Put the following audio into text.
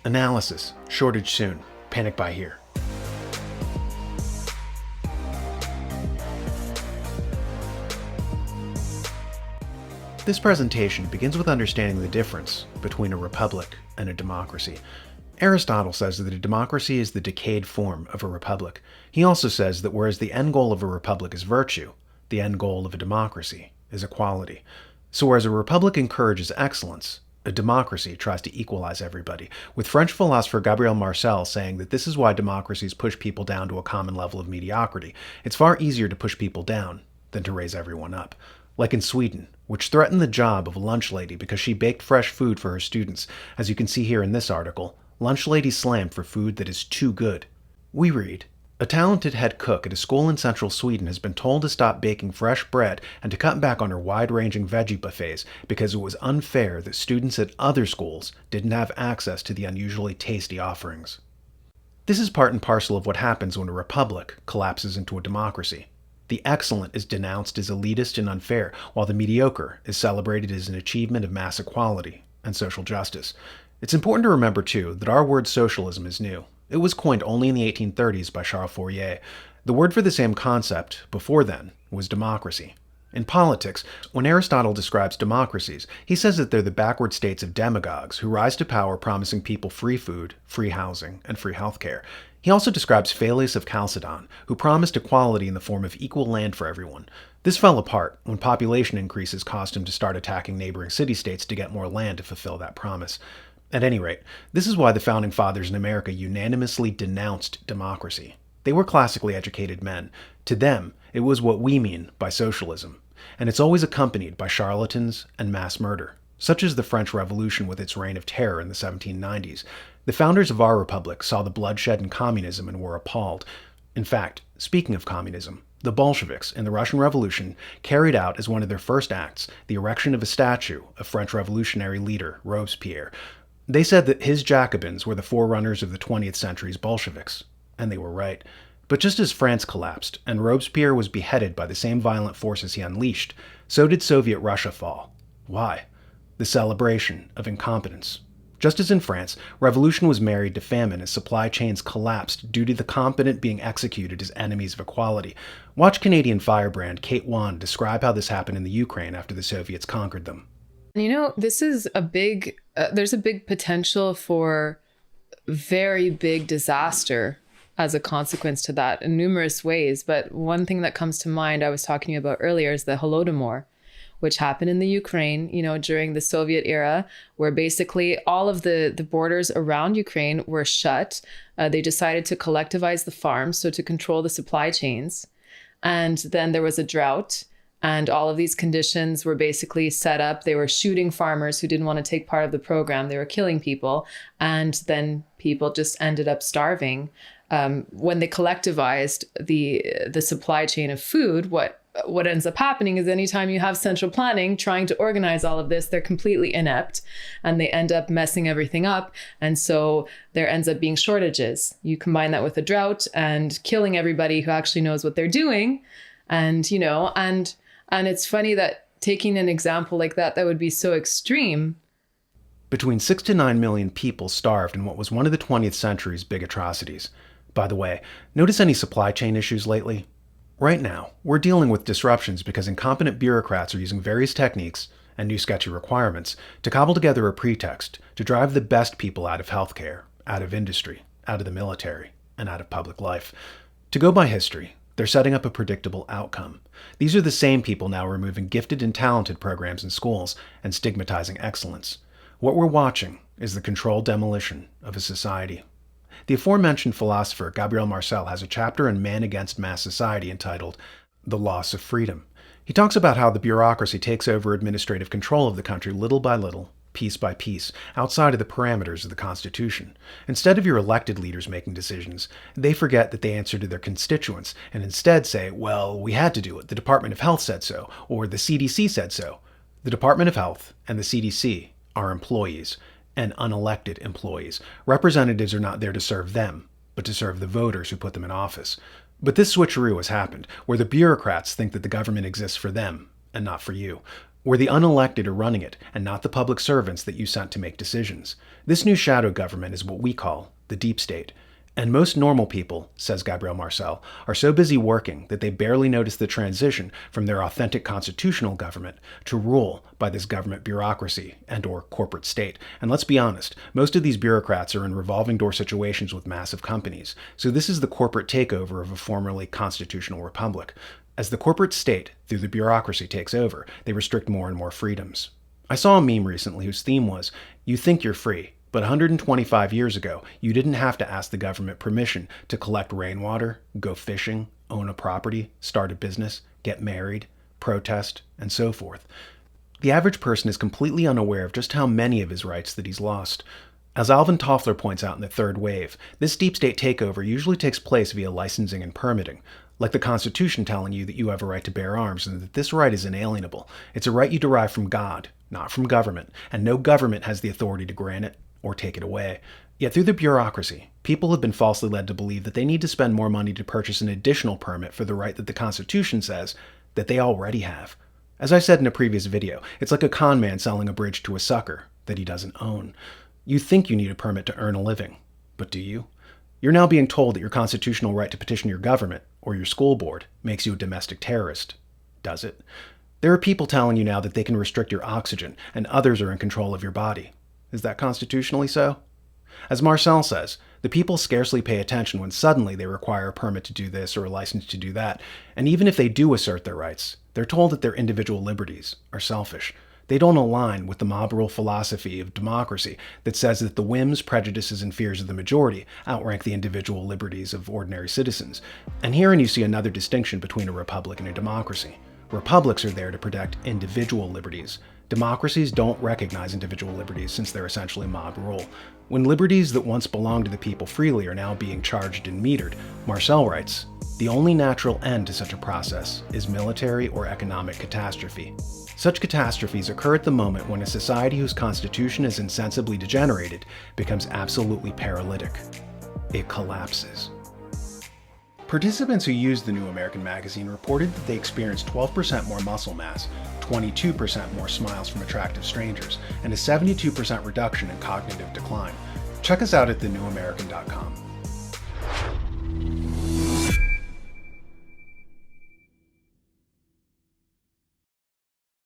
Analysis. Shortage soon. Panic buy here. This presentation begins with understanding the difference between a republic and a democracy. Aristotle says that a democracy is the decayed form of a republic. He also says that whereas the end goal of a republic is virtue, the end goal of a democracy is equality. So whereas a republic encourages excellence, a democracy tries to equalize everybody, with French philosopher Gabriel Marcel saying that this is why democracies push people down to a common level of mediocrity. It's far easier to push people down than to raise everyone up. Like in Sweden, which threatened the job of a lunch lady because she baked fresh food for her students. As you can see here in this article, lunch ladies slammed for food that is too good. We read, a talented head cook at a school in central Sweden has been told to stop baking fresh bread and to cut back on her wide-ranging veggie buffets because it was unfair that students at other schools didn't have access to the unusually tasty offerings. This is part and parcel of what happens when a republic collapses into a democracy. The excellent is denounced as elitist and unfair, while the mediocre is celebrated as an achievement of mass equality and social justice. It's important to remember, too, that our word socialism is new. It was coined only in the 1830s by Charles Fourier. The word for the same concept, before then, was democracy. In politics, when Aristotle describes democracies, he says that they're the backward states of demagogues who rise to power promising people free food, free housing, and free healthcare. He also describes Phallius of Chalcedon, who promised equality in the form of equal land for everyone. This fell apart when population increases caused him to start attacking neighboring city-states to get more land to fulfill that promise. At any rate, this is why the Founding Fathers in America unanimously denounced democracy. They were classically educated men. To them, it was what we mean by socialism. And it's always accompanied by charlatans and mass murder, such as the French Revolution with its reign of terror in the 1790s. The founders of our republic saw the bloodshed in communism and were appalled. In fact, speaking of communism, the Bolsheviks in the Russian Revolution carried out as one of their first acts the erection of a statue of French revolutionary leader Robespierre. They said that his Jacobins were the forerunners of the 20th century's Bolsheviks, and they were right. But just as France collapsed and Robespierre was beheaded by the same violent forces he unleashed, so did Soviet Russia fall. Why? The celebration of incompetence. Just as in France, revolution was married to famine as supply chains collapsed due to the competent being executed as enemies of equality. Watch Canadian firebrand Kate Wan describe how this happened in the Ukraine after the Soviets conquered them. This is there's a big potential for very big disaster as a consequence to that in numerous ways. But one thing that comes to mind I was talking about earlier is the Holodomor, which happened in the Ukraine, during the Soviet era, where basically all of the borders around Ukraine were shut. They decided to collectivize the farms, so to control the supply chains. And then there was a drought. And all of these conditions were basically set up. They were shooting farmers who didn't want to take part of the program. They were killing people. And then people just ended up starving. When they collectivized the supply chain of food, what ends up happening is anytime you have central planning trying to organize all of this, they're completely inept and they end up messing everything up. And so there ends up being shortages. You combine that with a drought and killing everybody who actually knows what they're doing. And it's funny that taking an example like that would be so extreme. Between 6 to 9 million people starved in what was one of the 20th century's big atrocities. By the way, notice any supply chain issues lately? Right now, we're dealing with disruptions because incompetent bureaucrats are using various techniques and new sketchy requirements to cobble together a pretext to drive the best people out of healthcare, out of industry, out of the military, and out of public life. To go by history, they're setting up a predictable outcome. These are the same people now removing gifted and talented programs in schools and stigmatizing excellence. What we're watching is the controlled demolition of a society. The aforementioned philosopher Gabriel Marcel has a chapter in Man Against Mass Society entitled The Loss of Freedom. He talks about how the bureaucracy takes over administrative control of the country little by little, piece by piece, outside of the parameters of the Constitution. Instead of your elected leaders making decisions, they forget that they answer to their constituents and instead say, well, we had to do it. The Department of Health said so, or the CDC said so. The Department of Health and the CDC are employees, and unelected employees. Representatives are not there to serve them, but to serve the voters who put them in office. But this switcheroo has happened, where the bureaucrats think that the government exists for them and not for you. where the unelected are running it and not the public servants that you sent to make decisions. This new shadow government is what we call the deep state. And most normal people, says Gabriel Marcel, are so busy working that they barely notice the transition from their authentic constitutional government to rule by this government bureaucracy and or corporate state. And let's be honest, most of these bureaucrats are in revolving door situations with massive companies. So this is the corporate takeover of a formerly constitutional republic. As the corporate state, through the bureaucracy, takes over, they restrict more and more freedoms. I saw a meme recently whose theme was, "You think you're free, but 125 years ago, you didn't have to ask the government permission to collect rainwater, go fishing, own a property, start a business, get married, protest, and so forth." The average person is completely unaware of just how many of his rights that he's lost. As Alvin Toffler points out in The Third Wave, this deep state takeover usually takes place via licensing and permitting, like the Constitution telling you that you have a right to bear arms and that this right is inalienable. It's a right you derive from God, not from government, and no government has the authority to grant it or take it away. Yet through the bureaucracy, people have been falsely led to believe that they need to spend more money to purchase an additional permit for the right that the Constitution says that they already have. As I said in a previous video, it's like a con man selling a bridge to a sucker that he doesn't own. You think you need a permit to earn a living, but do you? You're now being told that your constitutional right to petition your government or your school board makes you a domestic terrorist. Does it? There are people telling you now that they can restrict your oxygen and others are in control of your body. Is that constitutionally so? As Marcel says, the people scarcely pay attention when suddenly they require a permit to do this or a license to do that, and even if they do assert their rights, they're told that their individual liberties are selfish. They don't align with the mob rule philosophy of democracy that says that the whims, prejudices, and fears of the majority outrank the individual liberties of ordinary citizens. And herein you see another distinction between a republic and a democracy. Republics are there to protect individual liberties. Democracies don't recognize individual liberties since they're essentially mob rule. When liberties that once belonged to the people freely are now being charged and metered, Marcel writes, "The only natural end to such a process is military or economic catastrophe. Such catastrophes occur at the moment when a society whose constitution is insensibly degenerated becomes absolutely paralytic. It collapses." Participants who used the New American Magazine reported that they experienced 12% more muscle mass, 22% more smiles from attractive strangers, and a 72% reduction in cognitive decline. Check us out at thenewamerican.com.